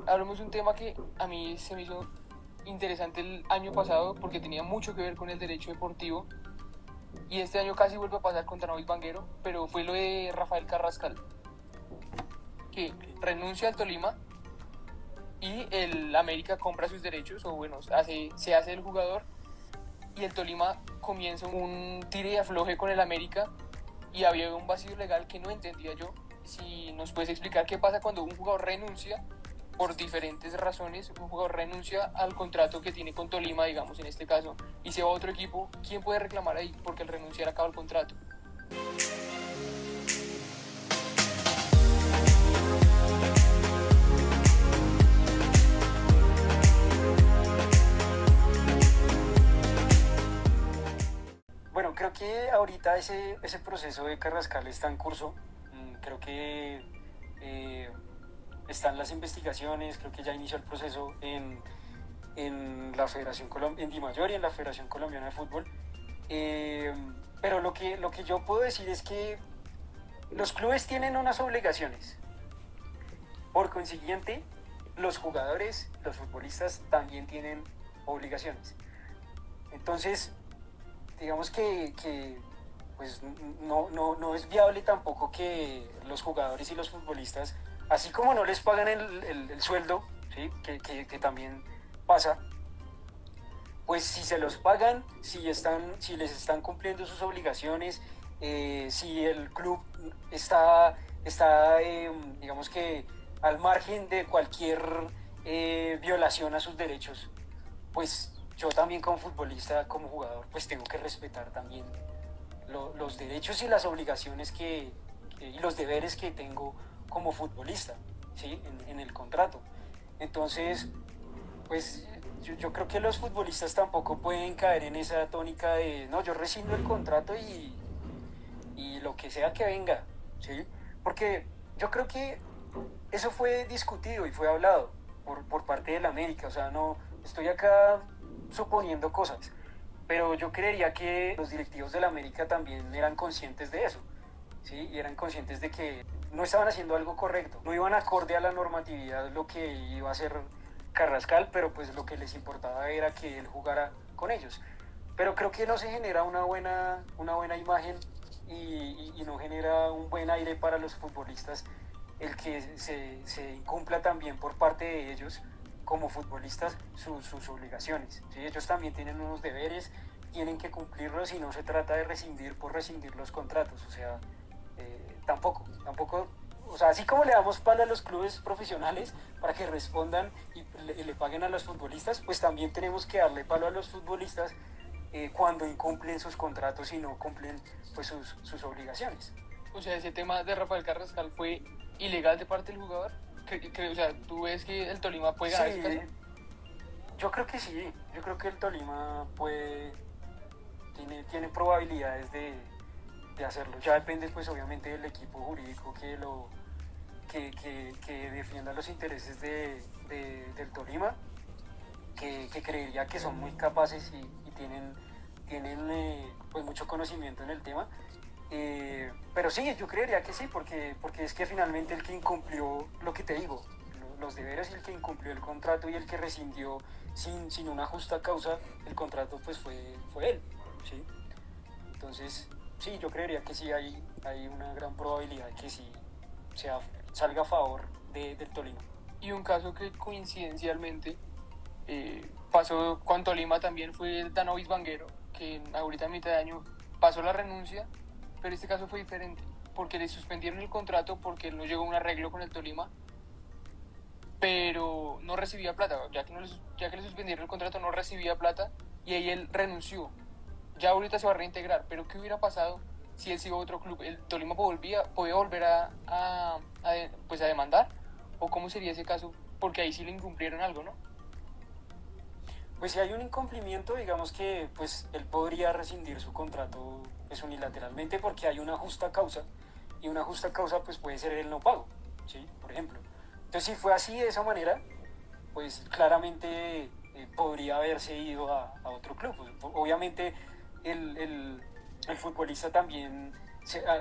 hablemos de un tema que a mí se me hizo interesante el año pasado porque tenía mucho que ver con el derecho deportivo y este año casi vuelve a pasar con Danovis Vanguero, pero fue lo de Rafael Carrascal, que renuncia al Tolima y el América compra sus derechos, o bueno, se hace el jugador y el Tolima comienza un tire y afloje con el América y había un vacío legal que no entendía yo. Si nos puedes explicar qué pasa cuando un jugador renuncia por diferentes razones, un jugador renuncia al contrato que tiene con Tolima, digamos en este caso, y se va a otro equipo, ¿quién puede reclamar ahí? Porque al renunciar acaba el contrato. Bueno, creo que ahorita ese proceso de Carrascal está en curso. Creo que eh, están las investigaciones, creo que ya inició el proceso en la Federación Colombiana, en DIMAYOR y en la Federación Colombiana de Fútbol. Eh, pero lo que yo puedo decir es que los clubes tienen unas obligaciones. Por consiguiente, los jugadores, los futbolistas también tienen obligaciones. Entonces, digamos que pues no es viable tampoco que los jugadores y los futbolistas, así como no les pagan el sueldo, ¿sí? Que también pasa, pues si se los pagan, si les están cumpliendo sus obligaciones, si el club está digamos que al margen de cualquier violación a sus derechos, pues yo también como futbolista, como jugador, pues tengo que respetar también los derechos y las obligaciones y los deberes que tengo como futbolista, ¿sí? En el contrato. Entonces, pues yo creo que los futbolistas tampoco pueden caer en esa tónica de, no, yo rescindo el contrato y lo que sea que venga, ¿sí? Porque yo creo que eso fue discutido y fue hablado por parte de la América, o sea, no estoy acá suponiendo cosas, pero yo creería que los directivos de la América también eran conscientes de eso, ¿sí? Y eran conscientes de que no estaban haciendo algo correcto, no iban acorde a la normatividad lo que iba a hacer Carrascal, pero pues lo que les importaba era que él jugara con ellos. Pero creo que no se genera una buena imagen y no genera un buen aire para los futbolistas el que se incumpla también por parte de ellos como futbolistas sus obligaciones. ¿Sí? Ellos también tienen unos deberes, tienen que cumplirlos y no se trata de rescindir por rescindir los contratos. O sea, tampoco, o sea, así como le damos palo a los clubes profesionales para que respondan y le paguen a los futbolistas, pues también tenemos que darle palo a los futbolistas cuando incumplen sus contratos y no cumplen pues sus obligaciones. O sea, ese tema de Rafael Carrascal fue ilegal de parte del jugador. O sea, ¿tú ves que el Tolima puede ganar ese caso? Sí, yo creo que sí, yo creo que el Tolima tiene probabilidades de hacerlo. Ya depende pues obviamente del equipo jurídico que defienda los intereses del Tolima, que creería que son muy capaces y tienen pues mucho conocimiento en el tema. Pero sí, yo creería que sí, porque es que finalmente el que incumplió lo que te digo, los deberes y el que incumplió el contrato y el que rescindió sin una justa causa el contrato, pues fue él, ¿sí? Entonces, sí, yo creería que sí hay una gran probabilidad de que sí sea, salga a favor del Tolima. Y un caso que coincidencialmente pasó con Tolima también fue el Danovis Vanguero, que ahorita a mitad de año pasó la renuncia, pero este caso fue diferente, porque le suspendieron el contrato porque él no llegó a un arreglo con el Tolima, pero no recibía plata, ya que le suspendieron el contrato no recibía plata y ahí él renunció. Ya ahorita se va a reintegrar, pero ¿qué hubiera pasado si él se iba a otro club? ¿El Tolima podía volver pues a demandar? ¿O cómo sería ese caso? Porque ahí sí le incumplieron algo, ¿no? Pues si hay un incumplimiento, digamos que pues él podría rescindir su contrato pues, unilateralmente porque hay una justa causa y una justa causa pues puede ser el no pago, ¿sí? Por ejemplo. Entonces si fue así de esa manera, pues claramente podría haberse ido a otro club. Pues, obviamente el futbolista también,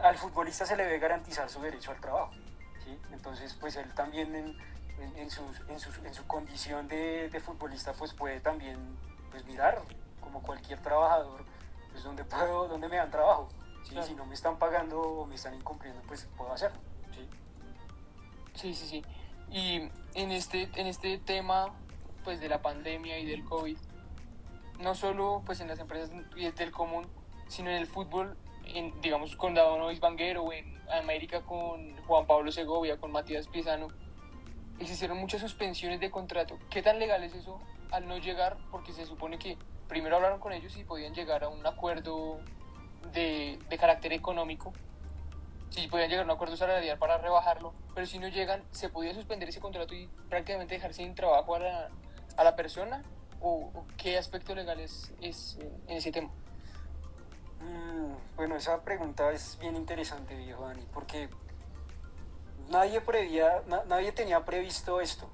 al futbolista se le debe garantizar su derecho al trabajo, ¿sí? Entonces pues él también en su condición de futbolista, pues puede también pues mirar, como cualquier trabajador, pues dónde me dan trabajo. ¿Sí? Claro. Si no me están pagando o me están incumpliendo, pues puedo hacerlo. ¿Sí? Sí, sí, sí. Y en este tema, pues de la pandemia y del COVID, no solo pues en las empresas del común, sino en el fútbol, digamos con David Vanguero o en América con Juan Pablo Segovia, con Matías Pisano, existieron muchas suspensiones de contrato. ¿Qué tan legal es eso al no llegar? Porque se supone que primero hablaron con ellos y podían llegar a un acuerdo de carácter económico, si podían llegar a un acuerdo salarial para rebajarlo, pero si no llegan, ¿se podía suspender ese contrato y prácticamente dejar sin trabajo a la persona? ¿O qué aspecto legal es en ese tema? Bueno, esa pregunta es bien interesante, viejo Dani, porque nadie tenía previsto esto,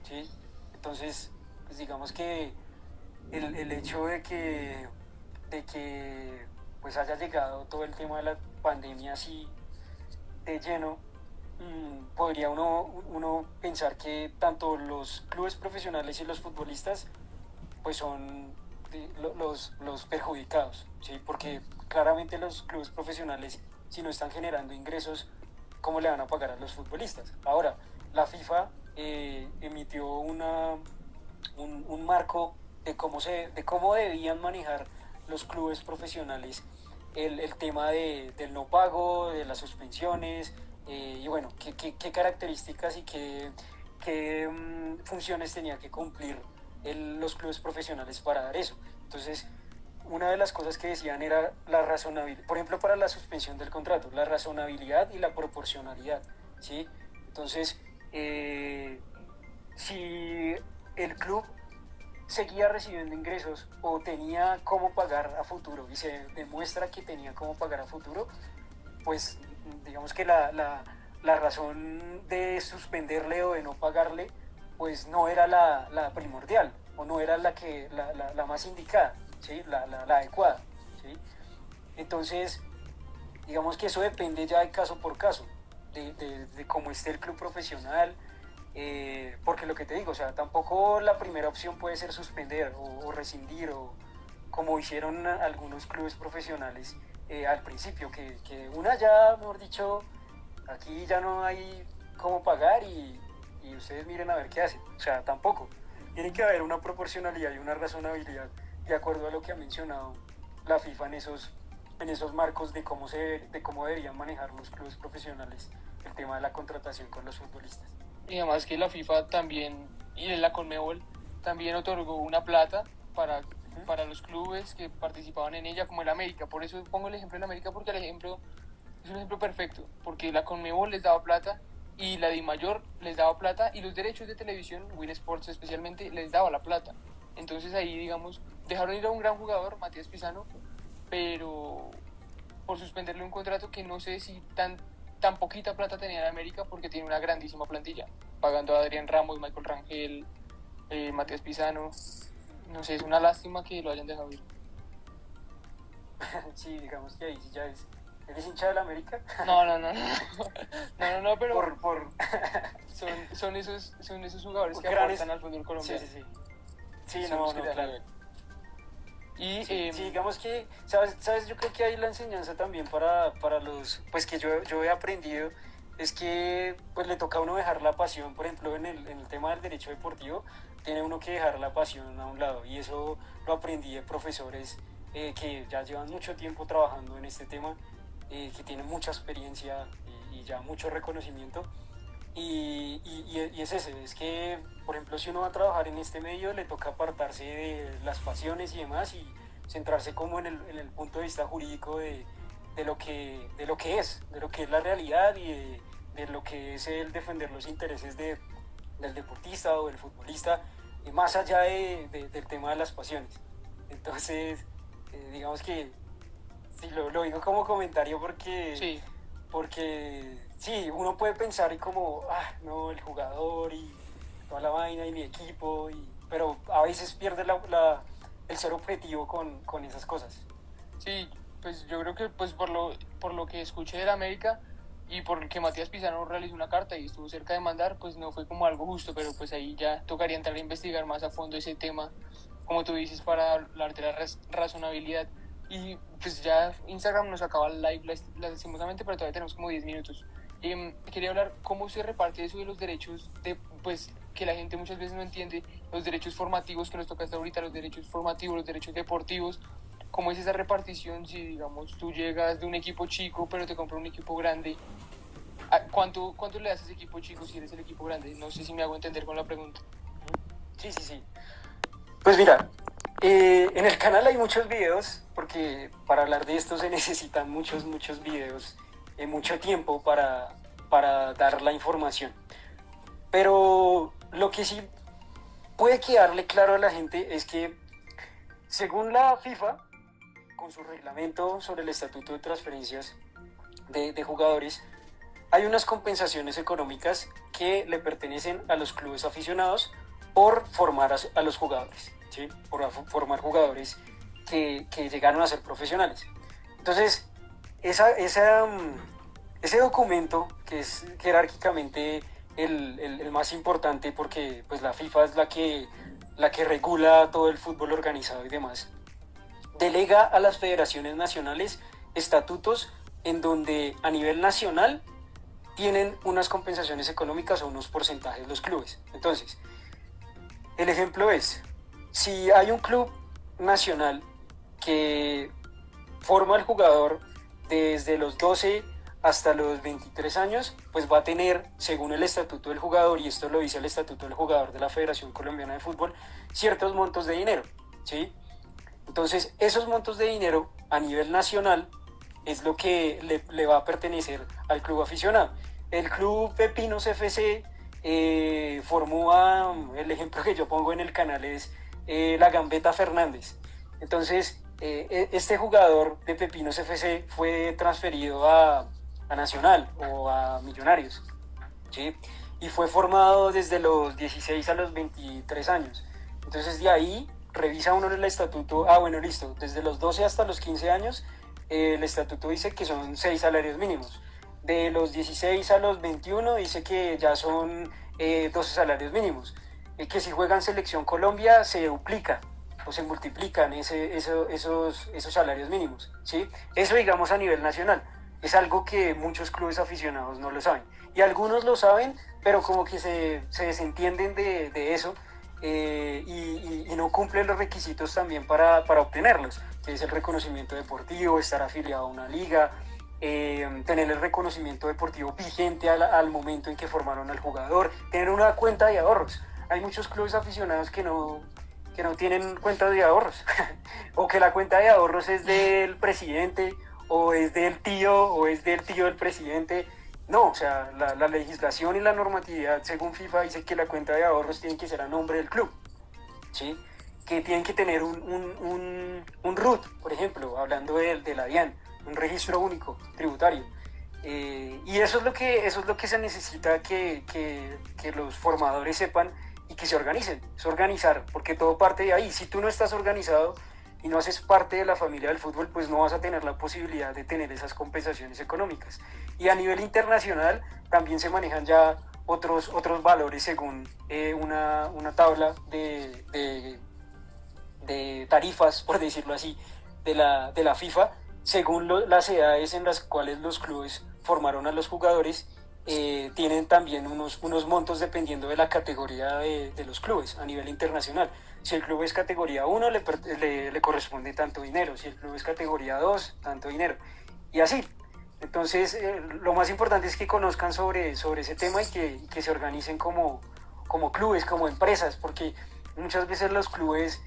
¿sí? Entonces, pues digamos que el hecho de que pues haya llegado todo el tema de la pandemia así de lleno, podría uno pensar que tanto los clubes profesionales y los futbolistas pues son los perjudicados, ¿sí? Porque claramente los clubes profesionales, si no están generando ingresos, ¿cómo le van a pagar a los futbolistas? Ahora, la FIFA emitió un marco de cómo debían manejar los clubes profesionales el tema del no pago, de las suspensiones, y bueno, qué características y qué funciones tenía que cumplir los clubes profesionales para dar eso. Entonces, una de las cosas que decían era la razonabilidad, por ejemplo, para la suspensión del contrato, la razonabilidad y la proporcionalidad, ¿sí? Entonces, si el club seguía recibiendo ingresos o tenía cómo pagar a futuro y se demuestra que tenía cómo pagar a futuro, pues digamos que la razón de suspenderle o de no pagarle pues no era la primordial o no era la más indicada, ¿sí? La adecuada. ¿Sí? Entonces, digamos que eso depende ya de caso por caso, de cómo esté el club profesional, porque lo que te digo, o sea, tampoco la primera opción puede ser suspender o rescindir o como hicieron algunos clubes profesionales al principio, que una ya, mejor dicho, aquí ya no hay cómo pagar y ustedes miren a ver qué hacen. O sea, tampoco. Tiene que haber una proporcionalidad y una razonabilidad de acuerdo a lo que ha mencionado la FIFA en esos marcos de cómo deberían manejar los clubes profesionales el tema de la contratación con los futbolistas. Y además que la FIFA también, y la Conmebol, también otorgó una plata para los clubes que participaban en ella, como el América. Por eso pongo el ejemplo del América, porque el ejemplo es un ejemplo perfecto, porque la Conmebol les daba plata y la DIMAYOR les daba plata y los derechos de televisión, Win Sports especialmente, les daba la plata. Entonces ahí, digamos, dejaron ir a un gran jugador, Matías Pisano, pero por suspenderle un contrato que no sé si tan poquita plata tenía en América porque tiene una grandísima plantilla, pagando a Adrián Ramos, Michael Rangel, Matías Pisano. No sé, es una lástima que lo hayan dejado ir. Sí, digamos que ahí sí ya es. ¿Eres hincha del América? No, no, no, no, no, no, no, pero por son esos jugadores que grandes... aportan al fútbol Sí, colombiano. sí, sí. Sí, Son los que no, te claro. ayudan. Y Sí, digamos que, ¿sabes? Yo creo que hay la enseñanza también para los, pues que yo he aprendido, es que pues le toca a uno dejar la pasión, por ejemplo, en el tema del derecho deportivo, tiene uno que dejar la pasión a un lado, y eso lo aprendí de profesores que ya llevan mucho tiempo trabajando en este tema, que tienen mucha experiencia y ya mucho reconocimiento, y es ese, es que, por ejemplo, si uno va a trabajar en este medio, le toca apartarse de las pasiones y demás y centrarse como en el punto de vista jurídico de lo que es la realidad y de lo que es el defender los intereses del deportista o del futbolista, más allá del tema de las pasiones. Entonces, digamos que sí, lo digo como comentario sí, porque sí, uno puede pensar y como, no, el jugador y toda la vaina y mi equipo, pero a veces pierde el ser objetivo con esas cosas. sí, pues yo creo que pues por lo que escuché del América, y porque Matías Pizarro realizó una carta y estuvo cerca de mandar, pues no fue como algo justo, pero pues ahí ya tocaría entrar a investigar más a fondo ese tema, como tú dices, para hablar de la razonabilidad. Y pues ya Instagram nos acaba el live lastimosamente, pero todavía tenemos como 10 minutos. Quería hablar cómo se reparte eso de los derechos, de pues que la gente muchas veces no entiende, los derechos formativos que nos toca hasta ahorita, los derechos formativos, los derechos deportivos. ¿Cómo es esa repartición si, digamos, tú llegas de un equipo chico pero te compra un equipo grande? ¿Cuánto le das a ese equipo chico si eres el equipo grande? No sé si me hago entender con la pregunta. Sí, sí, sí. Pues mira, en el canal hay muchos videos, porque para hablar de esto se necesitan muchos videos, mucho tiempo para dar la información. Pero lo que sí puede quedarle claro a la gente es que, según la FIFA, con su reglamento sobre el estatuto de transferencias de jugadores, hay unas compensaciones económicas que le pertenecen a los clubes aficionados por formar a los jugadores, ¿sí? Por formar jugadores que llegaron a ser profesionales. Entonces, ese documento, que es jerárquicamente el más importante, porque pues la FIFA es la que regula todo el fútbol organizado y demás, delega a las federaciones nacionales estatutos en donde a nivel nacional tienen unas compensaciones económicas o unos porcentajes los clubes. Entonces, el ejemplo es, si hay un club nacional que forma al jugador desde los 12 hasta los 23 años, pues va a tener, según el estatuto del jugador, y esto lo dice el estatuto del jugador de la Federación Colombiana de Fútbol, ciertos montos de dinero, ¿sí? Entonces, esos montos de dinero a nivel nacional es lo que le va a pertenecer al club aficionado. El club Pepinos FC formó el ejemplo que yo pongo en el canal es la Gambetta Fernández. Entonces, este jugador de Pepinos FC fue transferido a Nacional o a Millonarios, ¿sí? Y fue formado desde los 16 a los 23 años. Entonces, de ahí revisa uno el estatuto, bueno, listo, desde los 12 hasta los 15 años, el estatuto dice que son 6 salarios mínimos. De los 16 a los 21 dice que ya son 12 salarios mínimos. Que si juegan Selección Colombia se duplica o se multiplican esos salarios mínimos, ¿sí? Eso, digamos, a nivel nacional. Es algo que muchos clubes aficionados no lo saben. Y algunos lo saben, pero como que se desentienden de eso. Y no cumplen los requisitos también para obtenerlos, que es el reconocimiento deportivo, estar afiliado a una liga, tener el reconocimiento deportivo vigente al momento en que formaron al jugador, tener una cuenta de ahorros. Hay muchos clubes aficionados que no tienen cuenta de ahorros o que la cuenta de ahorros es del presidente o es del tío del presidente. No, o sea, la legislación y la normatividad según FIFA dice que la cuenta de ahorros tiene que ser a nombre del club, ¿sí? Que tienen que tener un RUT, por ejemplo, hablando de la DIAN, un registro único tributario. Y eso es lo que se necesita que los formadores sepan y que se organicen. Es organizar, porque todo parte de ahí. Si tú no estás organizado y no haces parte de la familia del fútbol, pues no vas a tener la posibilidad de tener esas compensaciones económicas. Y a nivel internacional también se manejan ya otros valores según una tabla de tarifas, por decirlo así, de la FIFA, según las edades en las cuales los clubes formaron a los jugadores. Tienen también unos montos dependiendo de la categoría de los clubes a nivel internacional. Si el club es categoría 1, le corresponde tanto dinero. Si el club es categoría 2, tanto dinero. Y así. Entonces, lo más importante es que conozcan sobre ese tema y que se organicen como clubes, como empresas, porque muchas veces los clubes,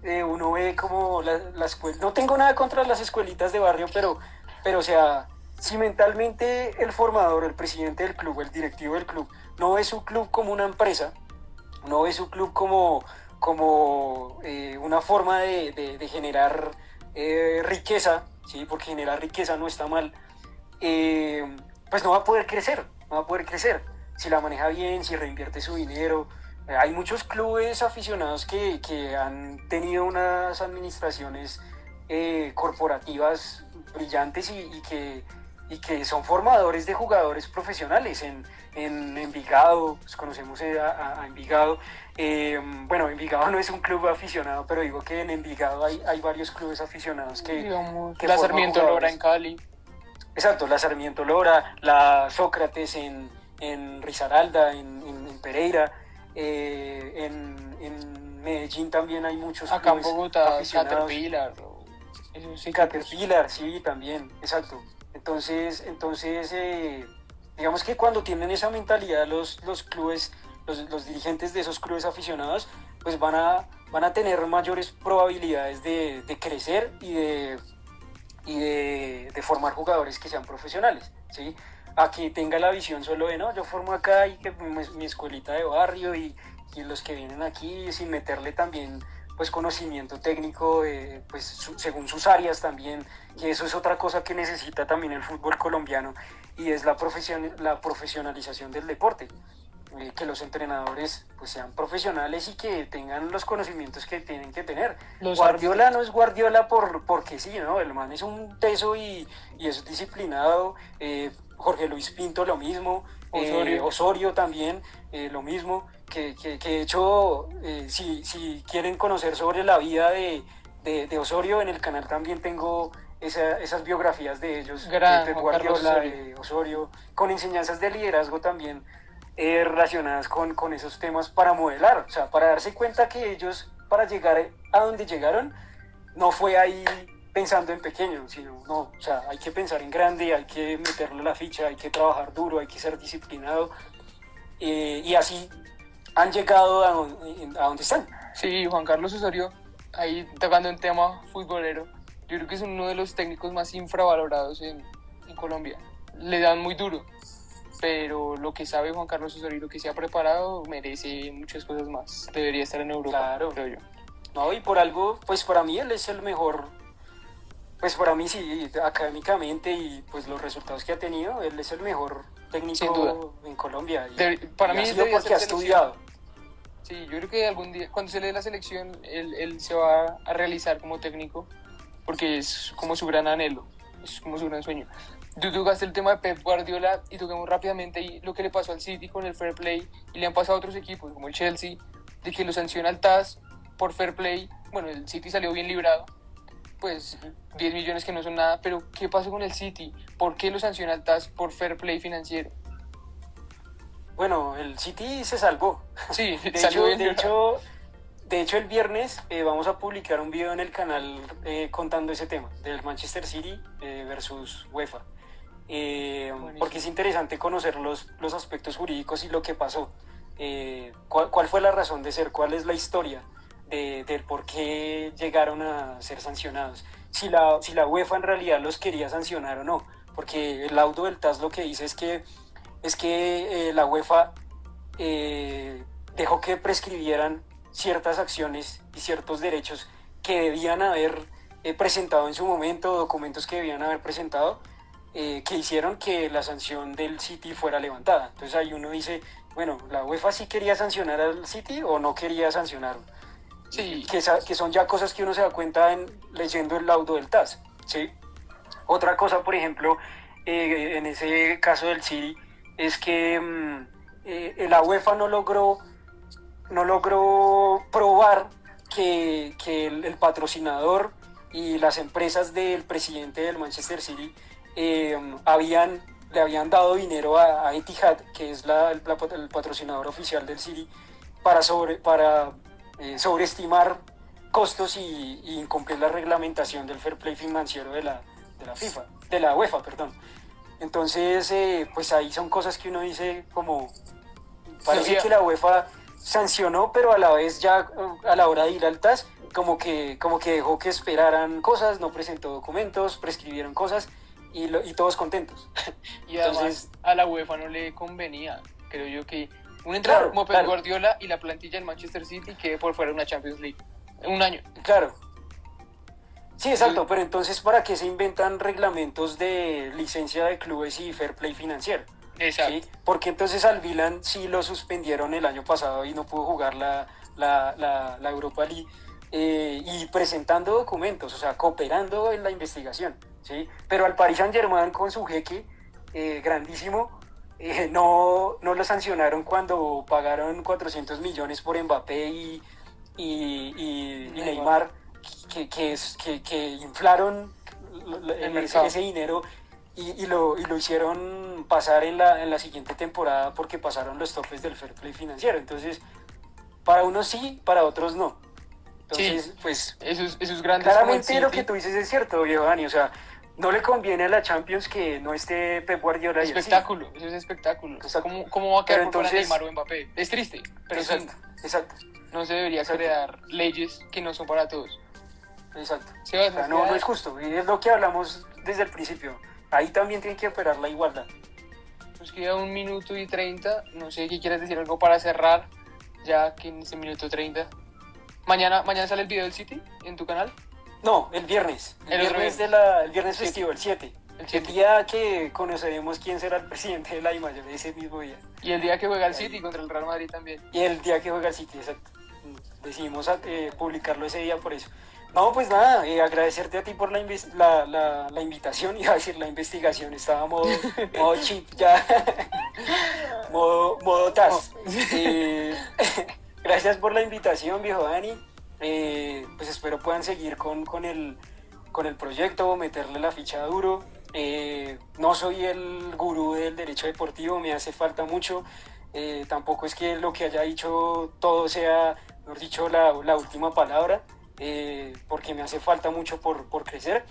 uno ve como la escuela. No tengo nada contra las escuelitas de barrio, pero o sea, si mentalmente el formador, el presidente del club, el directivo del club, no ve su club como una empresa, no ve su club como una forma de generar riqueza, ¿sí? Porque generar riqueza no está mal, pues no va a poder crecer. Si la maneja bien, si reinvierte su dinero. Hay muchos clubes aficionados que han tenido unas administraciones corporativas brillantes y que y que son formadores de jugadores profesionales en Envigado, pues conocemos a Envigado. Bueno, Envigado no es un club aficionado, pero digo que en Envigado hay varios clubes aficionados Digamos, que la forman Sarmiento Lora jugadores. en Cali. Exacto, la Sarmiento Lora, la Sócrates en Risaralda, en Pereira, en Medellín también hay muchos Acá en clubes Bogotá, aficionados. Caterpillar. Esos equipos. Caterpillar, sí, también, exacto. Entonces digamos que cuando tienen esa mentalidad los clubes, los dirigentes de esos clubes aficionados, pues van a tener mayores probabilidades de crecer y de formar jugadores que sean profesionales, ¿sí? A que tenga la visión solo de, no, yo formo acá y que mi escuelita de barrio y los que vienen aquí, sin meterle también pues conocimiento técnico, pues según sus áreas también, que eso es otra cosa que necesita también el fútbol colombiano, y es la profesionalización del deporte. Que los entrenadores pues sean profesionales y que tengan los conocimientos que tienen que tener. Los Guardiola árbitros. no es Guardiola porque sí, ¿no? El man es un teso y es disciplinado. Jorge Luis Pinto lo mismo. Osorio también lo mismo. Que de hecho, si quieren conocer sobre la vida de Osorio, en el canal también tengo esas biografías de ellos, Gran de Pep Juan Carlos Guardiola, Osorio. de Osorio, con enseñanzas de liderazgo también relacionadas con esos temas para modelar, o sea, para darse cuenta que ellos, para llegar a donde llegaron, no fue ahí pensando en pequeño, sino, no, o sea, hay que pensar en grande, hay que meterle la ficha, hay que trabajar duro, hay que ser disciplinado, y así han llegado a donde están. Sí, Juan Carlos Osorio, ahí tocando un tema futbolero, yo creo que es uno de los técnicos más infravalorados en Colombia. Le dan muy duro, pero lo que sabe Juan Carlos Osorio y lo que se ha preparado merece muchas cosas más. Debería estar en Europa, Claro. creo yo. No, y por algo, pues para mí él es el mejor, pues para mí sí, académicamente y pues los resultados que ha tenido, él es el mejor Sin duda. técnico en Colombia. Para y mí ha sido debería porque ha ser estudiado. Sí, yo creo que algún día, cuando se le dé la selección, él se va a realizar como técnico, porque es como su gran anhelo, es como su gran sueño. Tú tocaste el tema de Pep Guardiola y tocamos rápidamente ahí lo que le pasó al City con el fair play, y le han pasado a otros equipos, como el Chelsea, de que lo sanciona al TAS por fair play. Bueno, el City salió bien librado, pues 10 millones que no son nada, pero ¿qué pasó con el City? ¿Por qué lo sanciona al TAS por fair play financiero? Bueno, el City se salvó. Sí, De salió hecho, bien de librado. hecho, de hecho el viernes vamos a publicar un video en el canal contando ese tema, del Manchester City versus UEFA. Porque es interesante conocer los aspectos jurídicos y lo que pasó. ¿Cuál fue la razón de ser? ¿Cuál es la historia del por qué llegaron a ser sancionados? Si la UEFA en realidad los quería sancionar o no. Porque el laudo del TAS lo que dice es que la UEFA dejó que prescribieran ciertas acciones y ciertos derechos que debían haber presentado en su momento, documentos que debían haber presentado, que hicieron que la sanción del City fuera levantada. Entonces ahí uno dice, bueno, ¿la UEFA sí quería sancionar al City o no quería sancionarlo? Sí, Que son ya cosas que uno se da cuenta leyendo el laudo del TAS, ¿sí? Otra cosa, por ejemplo, en ese caso del City, es que la UEFA no logró probar que el patrocinador y las empresas del presidente del Manchester City le habían dado dinero a Etihad, que es el patrocinador oficial del City, para sobreestimar costos y incumplir la reglamentación del fair play financiero de la UEFA, perdón. Entonces, pues ahí son cosas que uno dice como, parece que la UEFA sancionó, pero a la vez ya a la hora de ir al TAS, como que dejó que esperaran cosas, no presentó documentos, prescribieron cosas y todos contentos. Y además Entonces, a la UEFA no le convenía, creo yo, que un entrenador como Pep Guardiola y la plantilla del Manchester City quede por fuera de una Champions League. Un año. Claro. Sí, exacto, pero entonces ¿para qué se inventan reglamentos de licencia de clubes y fair play financiero? Exacto. ¿Sí? Porque entonces al Milan sí lo suspendieron el año pasado y no pudo jugar la Europa League, y presentando documentos, o sea, cooperando en la investigación, ¿sí? Pero al Paris Saint-Germain con su jeque grandísimo, no lo sancionaron cuando pagaron 400 millones por Mbappé y Neymar, que inflaron ese dinero y lo hicieron pasar en la siguiente temporada porque pasaron los topes del fair play financiero. Entonces, para unos sí, para otros no. Entonces, Sí, pues, esos grandes claramente como el lo City, que tú dices es cierto, viejo Dani. O sea, no le conviene a la Champions que no esté Pep Guardiola y así. espectáculo, eso es espectáculo. Exacto. ¿Cómo va a quedar Pero por fuera entonces, Neymar o Mbappé? Es triste, pero sí, exacto, exacto, no se debería exacto. crear leyes que no son para todos. Exacto. Sebas, O sea, nos no queda, es justo. Y es lo que hablamos desde el principio. Ahí también tiene que operar la igualdad. nos queda 1 minuto y 30. No sé, ¿qué quieres decir algo para cerrar? Ya que en este minuto 30. Mañana sale el video del City en tu canal. No, el viernes. El otro viernes. El viernes Sí. festivo, el 7. El El 7. día que conoceremos quién será el presidente de la DIMAYOR, ese mismo día. Y el día que juega el City contra el Real Madrid también. Y el día que juega el City, exacto. Decidimos publicarlo ese día por eso. No, pues nada, agradecerte a ti por la invitación, iba a decir la investigación, estaba modo chip ya, modo TAS. Gracias por la invitación, viejo Dani. Pues espero puedan seguir con el proyecto, meterle la ficha duro. No soy el gurú del derecho deportivo, me hace falta mucho. Tampoco es que lo que haya dicho todo sea, mejor dicho, la última palabra, porque me hace falta mucho por crecer.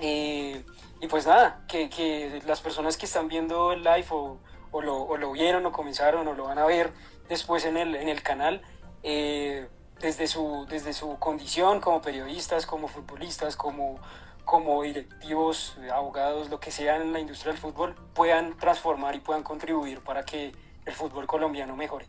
Y pues nada, que las personas que están viendo el live o lo vieron o comenzaron o lo van a ver después en el canal, desde su condición como periodistas, como futbolistas, como directivos, abogados, lo que sea en la industria del fútbol, puedan transformar y puedan contribuir para que el fútbol colombiano mejore.